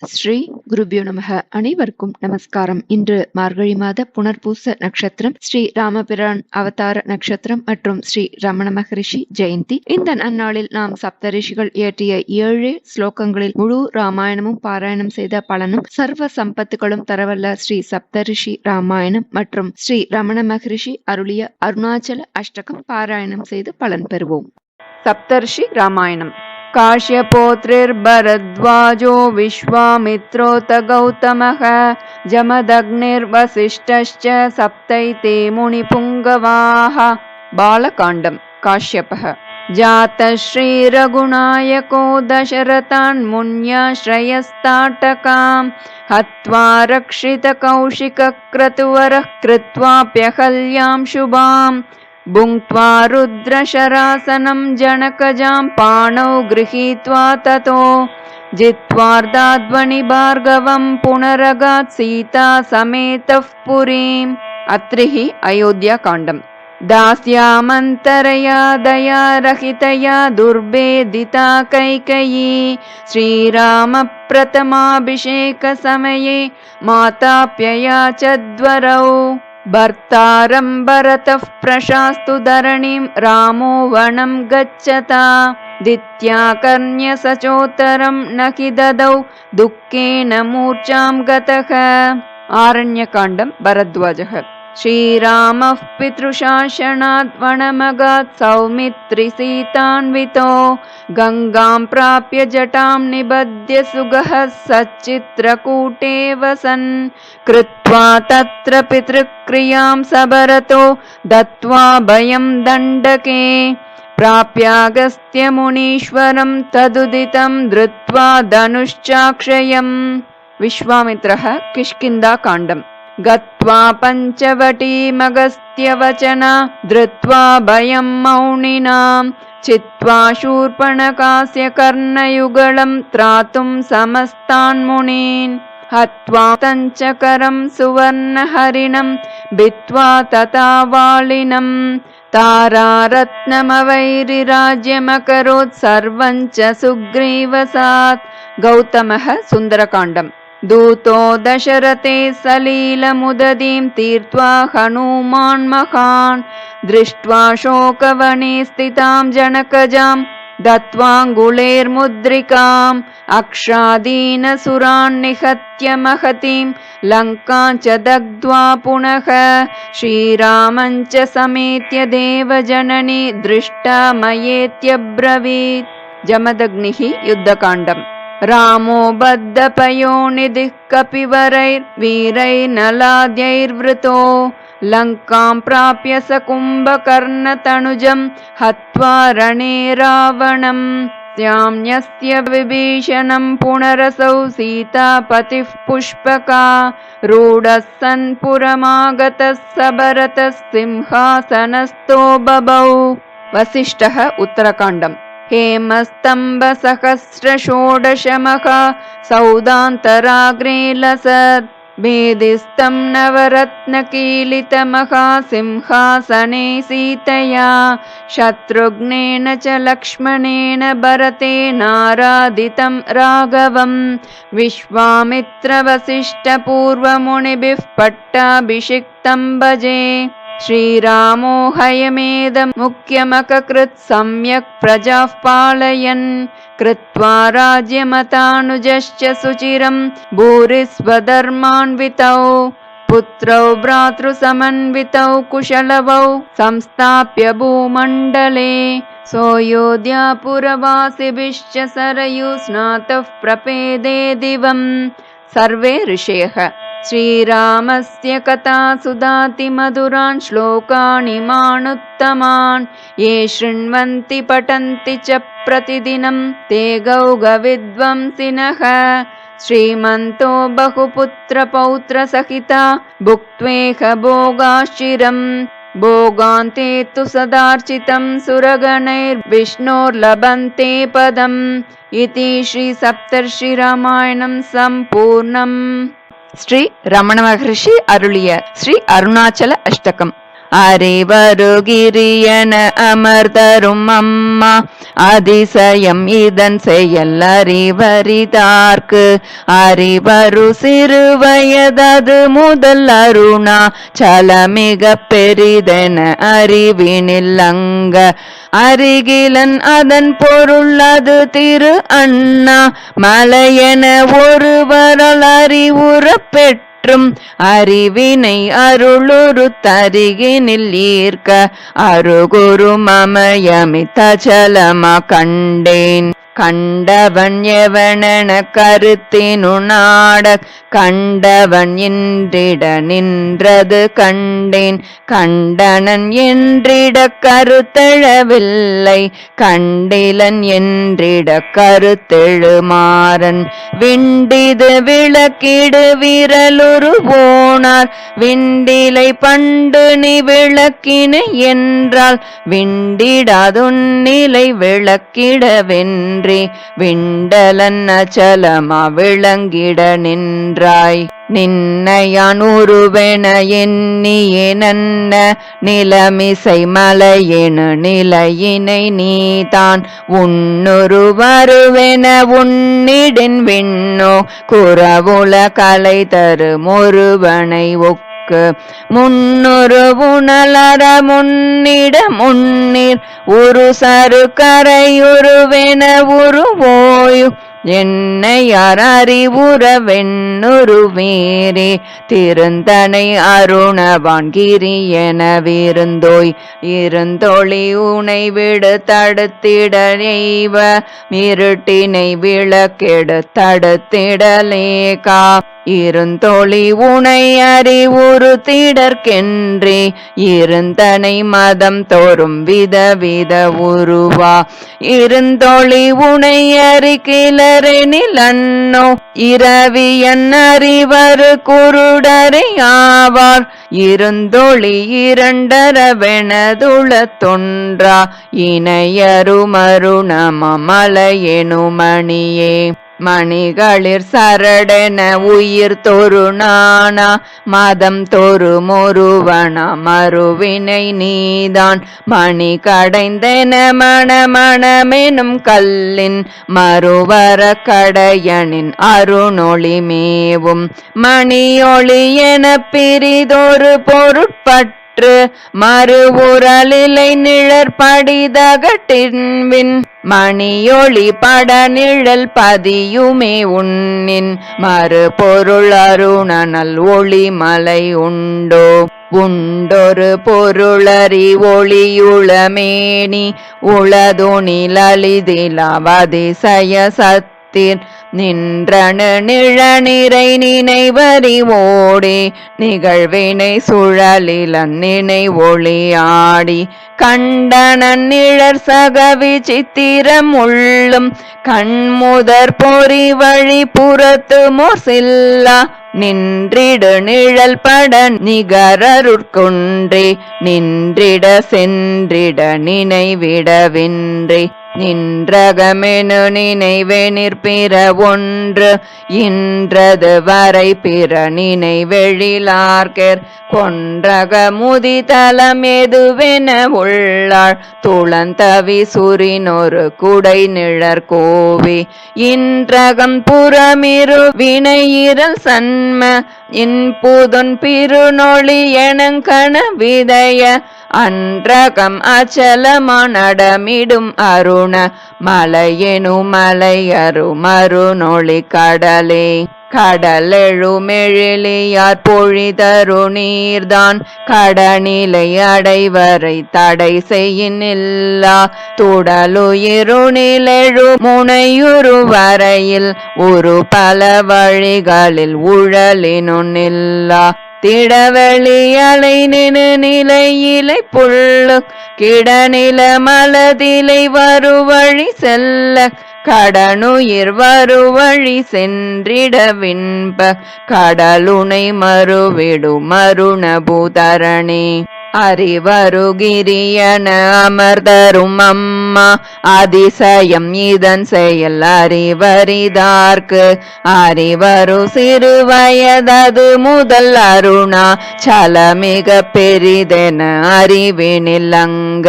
ஸ்ரீ குருபியோ நமக. அனைவருக்கும் நமஸ்காரம். இன்று மார்கழி மாத புனர்பூச நட்சத்திரம், ஸ்ரீ ராமபிரான் அவதார நட்சத்திரம் மற்றும் ஸ்ரீ ரமண மகரிஷி ஜெயந்தி. இந்த நன்னாளில் நாம் சப்தரிஷிகள் இயற்றிய 7 ஸ்லோகங்களில் முழு ராமாயணமும் பாராயணம் செய்த பலனும், சர்வ சம்பத்துகளும் தரவல்ல ஸ்ரீ சப்தரிஷி ராமாயணம் மற்றும் ஸ்ரீ ரமண மகரிஷி அருளிய அருணாச்சல அஷ்டகம் பாராயணம் செய்து பலன் பெறுவோம். சப்தர்ஷி ராமாயணம். काश्यपोत्रिर्भरद्वाजो विश्वामित्रोऽथ गौतमः जमदग्निर्वसिष्ठश्च सप्तैते मुनिपुङ्गवाः. बालकाण्डम्. काश्यपः जातः श्रीरघुनायको दशरथान् मुन्याश्रयस्ताटकाम् हत्वा रक्षितकौशिकक्रतुवरः कृत्वाप्यहल्यां शुभाम् भुङ्क्त्वा रुद्रशरासनं जनकजां पाणौ गृहीत्वा ततो जित्वार्धाध्वनिभार्गवं पुनरगात् सीता समेतः पुरीम्. अत्रि अयोध्याकाण्डम्. दास्यामन्तरया दयारहितया दुर्भेदिता कैकेयी श्रीरामप्रथमाभिषेकसमये माताप्ययाचद्वरौ. भर्तारं भरतः प्रशास्तु धरणीं रामो वनं गच्छता दित्याकर्ण्यसचोत्तरं न हि ददौ दुःखेन मूर्छां गतः. आरण्यकाण्डं. भरद्वाजः. श्रीरामः पितृशासनात् वनमगात् सौमित्रिसीतान्वितो गङ्गां प्राप्य जटां निबध्य सुगः सच्चित्रकूटे वसन् कृत्वा तत्र पितृक्रियां सबरतो दत्त्वा भयं दण्डके प्राप्यागस्त्यमुनीश्वरं तदुदितं धृत्वा धनुश्चाक्षयम्. विश्वामित्रः. किष्किन्धाकाण्डम्. गत्वा पञ्चवटीमगस्त्यवचना धृत्वा भयं मौनिनां चित्वा शूर्पणखास्य कर्णयुगलं त्रातुं समस्तान् मुनीन् हत्वा तञ्चकरं सुवर्णहरिणं भित्त्वा तथा वालिनं तारारत्नमवैरिराज्यमकरोत् सर्वं च सुग्रीवसात्. गौतमः. सुन्दरकाण्डम्. दूतो दशरथे सलीलमुदतीं तीर्त्वा हनूमान् महान् दृष्ट्वा शोकवने स्थितां जनकजां दत्त्वाङ्गुलेर्मुद्रिकाम् अक्षादीनसुरान् निहत्य महतीं लङ्कां च दग्ध्वा पुनः श्रीरामं च समेत्य देवजननी दृष्टा मयेत्यब्रवीत्. जमदग्निः. युद्धकाण्डम्. रामो बद्धपयोनिधिः कपिवरैर्वीरैर्नलाद्यैर्वृतो लङ्कां प्राप्य स कुम्भकर्णतनुजं हत्वा रणे रावणम्. स्याम्यस्य विभीषणं पुनरसौ सीतापतिः पुष्पका रूढः सन् पुरमागतः स भरतः सिंहासनस्थो बभौ. वसिष्ठः. उत्तरकाण्डम्. हेमस्तम्भसहस्रषोडशमः सौदान्तराग्रे लसत् भेदिस्तं नवरत्नकीलितमहासिंहासने सीतया शत्रुघ्नेन च लक्ष्मणेन भरतेनाराधितं राघवम्. विश्वामित्रवसिष्ठपूर्वमुनिभिः पट्टाभिषिक्तं भजे. श्रीरामो हयमेदं मुख्यमककृत् सम्यक् प्रजाः पालयन् कृत्वा राज्यमतानुजश्च सुचिरं भूरिस्वधर्मान्वितौ पुत्रौ भ्रातृसमन्वितौ कुशलवौ संस्थाप्य भूमण्डले सोऽयोध्यापुरवासिभिश्च सरयुस्नातः प्रपेदे दिवम्. सर्वे ऋषयः. श्रीरामस्य कथा सुधाति मधुरान् श्लोकानि मानुत्तमान् ये शृण्वन्ति पठन्ति च प्रतिदिनं ते गौगविद्वंसिनः. श्रीमन्तो बहुपुत्रपौत्रसहिता भुक्त्वेह भोगाश्चिरम् भोगान्ते तु सदार्चितं सुरगणैर्विष्णोर्लभन्ते पदम्. इति श्री सप्तर्षि रामायणं सम्पूर्णम्. ஸ்ரீ ரமண மகரிஷி அருளிய ஸ்ரீ அருணாச்சல அஷ்டகம். அறிவருகிரியன அமர்தரும் அம்மா அதிசயம் இதன் செயல் அறிவரிதார்க்கு அறிவரு சிறு வயதது முதல் அருணா சலமிக பெரிதென அறிவினில் அங்க அருகிலன் அதன் பொருள் அது திரு அண்ணா மலையென ஒருவரால் அறிவுற பெற்றும் அறிவினை அருளுரு தருகினில் ஈர்க்க அருகுரு மமயமித்த சலமா கண்டேன் கண்டவன் எவனென கருத்தினு நாட கண்டவன் என்றிட நின்றது கண்டேன் கண்டனன் என்றிட கருத்தெழவில்லை கண்டிலன் என்றிட கருத்தெழுமாறன் விண்டிது விளக்கிடு விரலுரு போனார் விண்டிலை பண்டு நீ விளக்கினை என்றால் விண்டிடாதுன்னிலை விளக்கிடவென்று விண்டலன் அச்சலமா விளங்கிட நின்றாய் நின்னையான் உருவென எண்ணியே நன்ன நிலமிசை மலையெனு நிலையினை நீதான் உன்னுரு வருவென உன்னிடின் விண்ணோ குறவுல கலை தரும் ஒருவனை முன்னொரு உணலற முன்னிட முன்னீர் உரு சரு கரையுருவென உருவோயு என்னையார் அறிவுற வெண்ணுரு வேரே திருந்தனை அருணவான் கிரி என விருந்தோய் இருந்தொளி உனை விடு தடுத்திட நெய்வ இருட்டினை விளக்கெடு தடுத்திடலேகா இருந்தொளி உனை அறிவுறு திடற்கென்றே இருந்தனை மதம் தோறும் விதவித உருவா இருந்தொளி உனை அறிகிலரெனில் அன்னோ இரவியன் அறிவரு குருடரை ஆவார் இருந்தொளி இரண்டரவெனதுள தொன்றா இணையருமரு நம மலையெனுமணியே மணிகளிர் சரடென உயிர் தொரு நானா மதம் தொரு மொருவன மறுவினை நீதான் மணி கடைந்தென மணமெனும் கல்லின் மறுவர கடையனின் அருணொளி மேவும் மணியொளி என பிரிதொரு பொருட்பட்டு மறுவுரலிலை நிழற்படிதகட்டின்வின் மணியொளி பட நிழல் பதியுமே உன்னின் மறுபொருள் அருணனல் ஒளி மலை உண்டோ உண்டொரு பொருளறி ஒளியுளமேனி உளதுணிலளிதிலவதிசய சத்திர் நின்றனு நிழநிறை நினைவறிவோடே நிகழ்வினை சுழலிலன் நினை ஒளியாடி கண்டனன் நிழற் சக விசித்திரம் உள்ளும் கண்முதற் பொறி வழி புறத்து மொசில்லா நின்றிடு நிழல் பட நிகரருட்கொன்றே நின்றிட சென்றிட நினைவிடவின்றி நின்றகமெனு நினைவே நிற்பிற ஒன்று இன்றது வரை பிற நினைவெழிலார்கர் கொன்றக முதிதலம் எதுவென உள்ளாள் துளந்தவி சுரினொரு குடை நிழற்கோவி இன்றகம் புறமிரு வினையிரல் சன்ம இன்புதொன் பிருநொழி எனங்கண விதய அன்றகம் அச்சலமானடமிடும் அருண மலையெனு மலையரு மறுநொழி கடலே கடலெழுமெழிலியார் பொழிதரு நீர்தான் கடனிலை அடைவரை தடை செய்யினில்லா துடலுயிருணிலெழு முனையுரு வரையில் ஒரு பல வழிகளில் உழலினுன்னில்லா திடவெளி அலை நினு நிலையிலை புள்ளு கிடநில மலதிலை வருவழி செல்ல கடனுயிர் வருவழி சென்றிடவின்ப கடலுனை மறுவிடு மருணபுதரணே அறிவருகிரியன அமர்தரும் அம்மா அம்மா அதிசயம் இதன் செயல் அறிவரிதார்க்கு அறிவரு சிறு வயதது முதல் அருணா சலமிக பெரிதென அறிவினிலங்க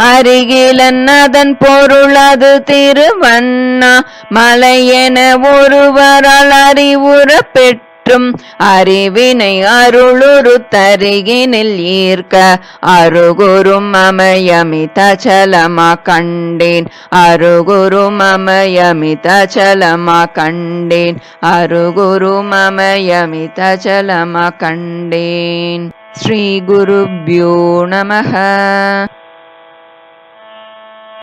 அருகிலன் அதன் பொருளது திருவண்ணா மலையென ஒருவரால் அறிவுற பெற்றும் அறிவினை அருளுரு தருகினில் ஈர்க்க அருகுரும் அமயமித சலமா கண்டேன் அருகுரும் அமயமித சலமா கண்டேன் அருகுரும் அமயமித சலமா கண்டேன். ஸ்ரீ குருப்யோ நமஹ.